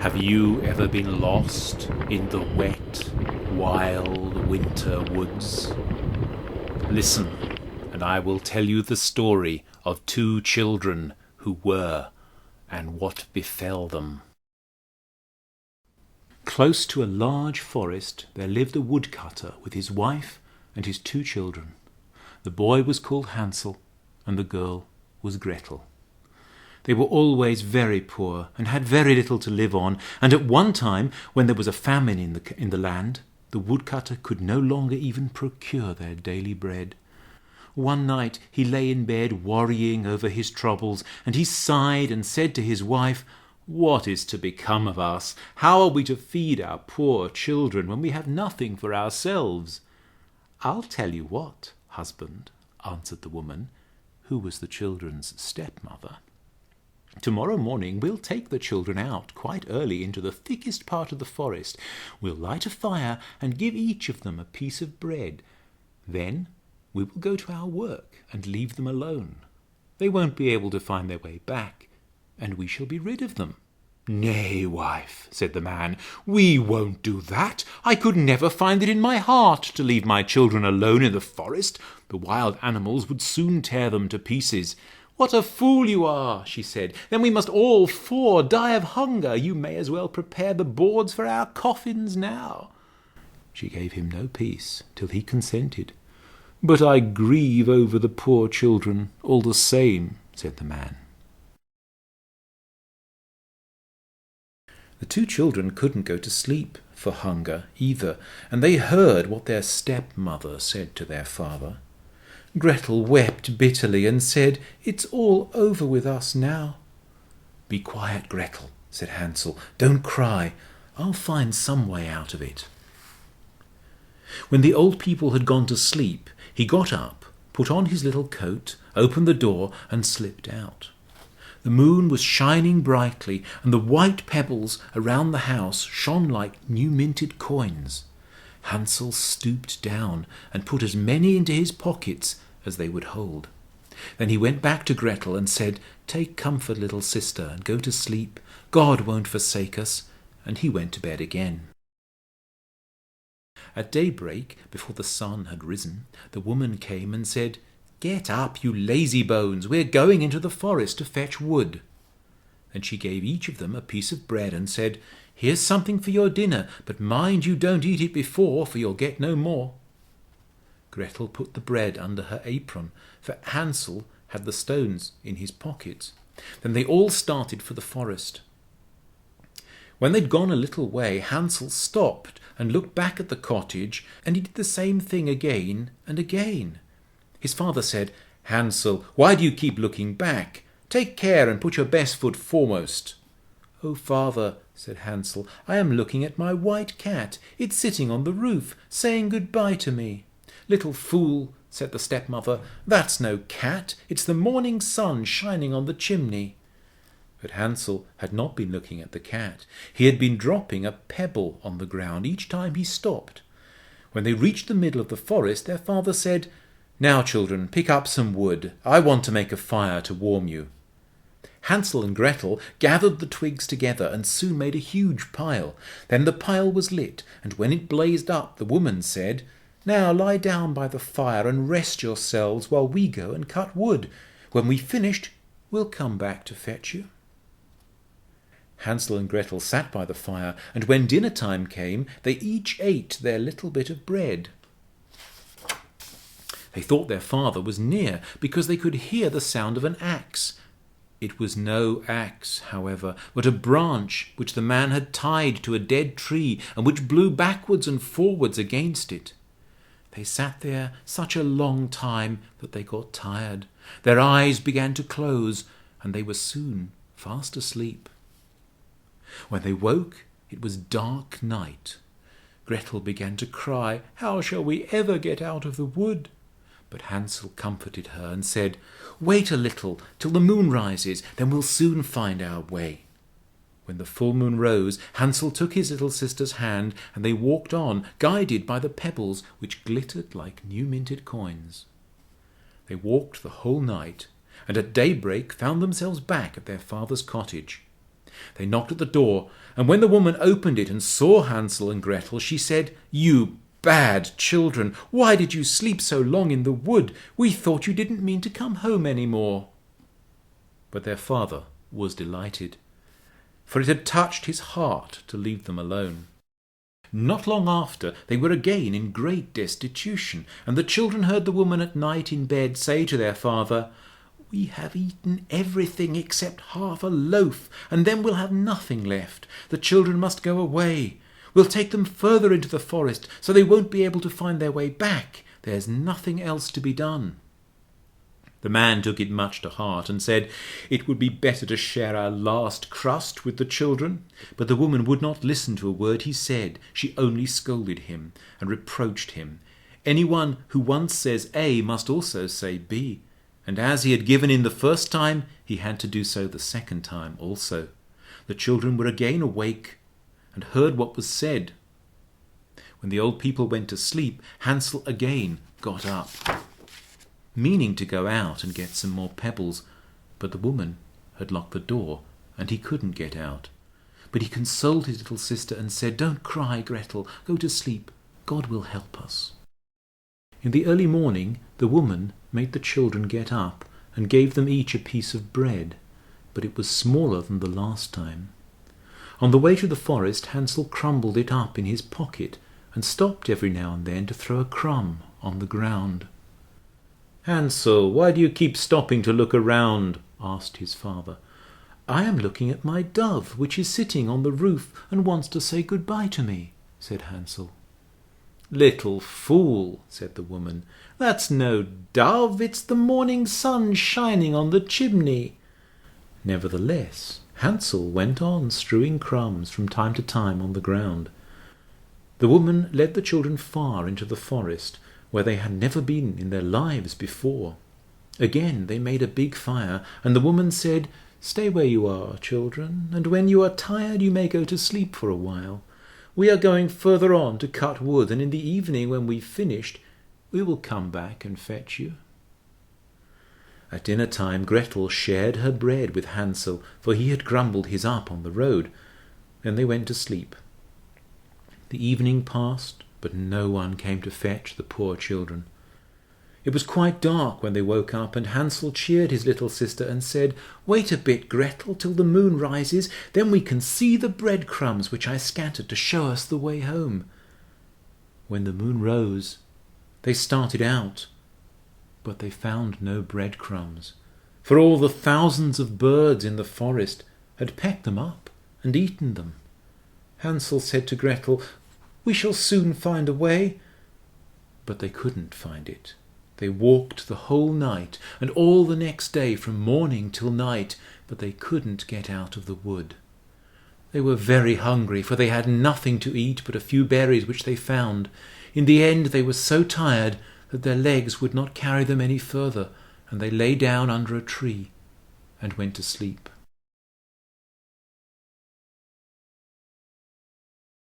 Have you ever been lost in the wet, wild winter woods? Listen, and I will tell you the story of two children who were, and what befell them. Close to a large forest there lived a woodcutter with his wife and his two children. The boy was called Hansel, and the girl was Gretel. They were always very poor and had very little to live on, and at one time, when there was a famine in the land, the woodcutter could no longer even procure their daily bread. One night he lay in bed worrying over his troubles, and he sighed and said to his wife, "What is to become of us? How are we to feed our poor children when we have nothing for ourselves?" "I'll tell you what, husband," answered the woman, who was the children's stepmother. "Tomorrow morning we'll take the children out quite early into the thickest part of the forest. We'll light a fire and give each of them a piece of bread. Then we will go to our work and leave them alone. They won't be able to find their way back, and we shall be rid of them." "Nay, wife," said the man, "we won't do that. I could never find it in my heart to leave my children alone in the forest. The wild animals would soon tear them to pieces." "What a fool you are," she said. "Then we must all four die of hunger. You may as well prepare the boards for our coffins now." She gave him no peace till he consented. "But I grieve over the poor children all the same," said the man. The two children couldn't go to sleep for hunger either, and they heard what their stepmother said to their father. Gretel wept bitterly and said, "It's all over with us now." "Be quiet, Gretel," said Hansel. "Don't cry. I'll find some way out of it." When the old people had gone to sleep, he got up, put on his little coat, opened the door, and slipped out. The moon was shining brightly, and the white pebbles around the house shone like new minted coins. Hansel stooped down and put as many into his pockets as they would hold. Then he went back to Gretel and said, "Take comfort, little sister, and go to sleep. God won't forsake us." And he went to bed again. At daybreak, before the sun had risen, the woman came and said, "Get up, you lazy bones, we're going into the forest to fetch wood." Then she gave each of them a piece of bread and said, "Here's something for your dinner, but mind you don't eat it before, for you'll get no more." Gretel put the bread under her apron, for Hansel had the stones in his pockets. Then they all started for the forest. When they'd gone a little way, Hansel stopped and looked back at the cottage, and he did the same thing again and again. His father said, "Hansel, why do you keep looking back? Take care and put your best foot foremost." "Oh, father," said Hansel, "I am looking at my white cat. It's sitting on the roof, saying goodbye to me." "Little fool," said the stepmother, "that's no cat. It's the morning sun shining on the chimney." But Hansel had not been looking at the cat. He had been dropping a pebble on the ground each time he stopped. When they reached the middle of the forest, their father said, "Now, children, pick up some wood. I want to make a fire to warm you." Hansel and Gretel gathered the twigs together and soon made a huge pile. Then the pile was lit, and when it blazed up, the woman said, "Now lie down by the fire and rest yourselves while we go and cut wood. When we've finished, we'll come back to fetch you." Hansel and Gretel sat by the fire, and when dinner time came, they each ate their little bit of bread. They thought their father was near, because they could hear the sound of an axe. It was no axe, however, but a branch which the man had tied to a dead tree, and which blew backwards and forwards against it. They sat there such a long time that they got tired. Their eyes began to close, and they were soon fast asleep. When they woke, it was dark night. Gretel began to cry, "How shall we ever get out of the wood?" But Hansel comforted her and said, "Wait a little till the moon rises, then we'll soon find our way." When the full moon rose, Hansel took his little sister's hand, and they walked on, guided by the pebbles which glittered like new minted coins. They walked the whole night, and at daybreak found themselves back at their father's cottage. They knocked at the door, and when the woman opened it and saw Hansel and Gretel, she said, "You bad children, why did you sleep so long in the wood? We thought you didn't mean to come home any more." But their father was delighted, for it had touched his heart to leave them alone. Not long after, they were again in great destitution, and the children heard the woman at night in bed say to their father, "We have eaten everything except half a loaf, and then we'll have nothing left. The children must go away. We'll take them further into the forest, so they won't be able to find their way back. There's nothing else to be done." The man took it much to heart and said, "It would be better to share our last crust with the children." But the woman would not listen to a word he said. She only scolded him and reproached him. Anyone who once says A must also say B, and as he had given in the first time, he had to do so the second time also. The children were again awake and heard what was said. When the old people went to sleep, Hansel again got up, meaning to go out and get some more pebbles, but the woman had locked the door and he couldn't get out. But he consoled his little sister and said, "Don't cry, Gretel, go to sleep. God will help us." In the early morning, the woman made the children get up and gave them each a piece of bread, but it was smaller than the last time. On the way to the forest, Hansel crumbled it up in his pocket and stopped every now and then to throw a crumb on the ground. "Hansel, why do you keep stopping to look around?" asked his father. "I am looking at my dove, which is sitting on the roof and wants to say goodbye to me," said Hansel. "Little fool," said the woman, "that's no dove, it's the morning sun shining on the chimney." Nevertheless, Hansel went on strewing crumbs from time to time on the ground. The woman led the children far into the forest, where they had never been in their lives before. Again they made a big fire, and the woman said, "Stay where you are, children, and when you are tired you may go to sleep for a while. We are going further on to cut wood, and in the evening when we've finished, we will come back and fetch you." At dinner time Gretel shared her bread with Hansel, for he had grumbled his up on the road. Then they went to sleep. The evening passed, but no one came to fetch the poor children. It was quite dark when they woke up, and Hansel cheered his little sister and said, "Wait a bit, Gretel, till the moon rises, then we can see the breadcrumbs which I scattered to show us the way home." When the moon rose, they started out, but they found no breadcrumbs, for all the thousands of birds in the forest had pecked them up and eaten them. Hansel said to Gretel, "We shall soon find a way." But they couldn't find it. They walked the whole night and all the next day from morning till night, but they couldn't get out of the wood. They were very hungry, for they had nothing to eat but a few berries which they found. In the end they were so tired that their legs would not carry them any further, and they lay down under a tree and went to sleep.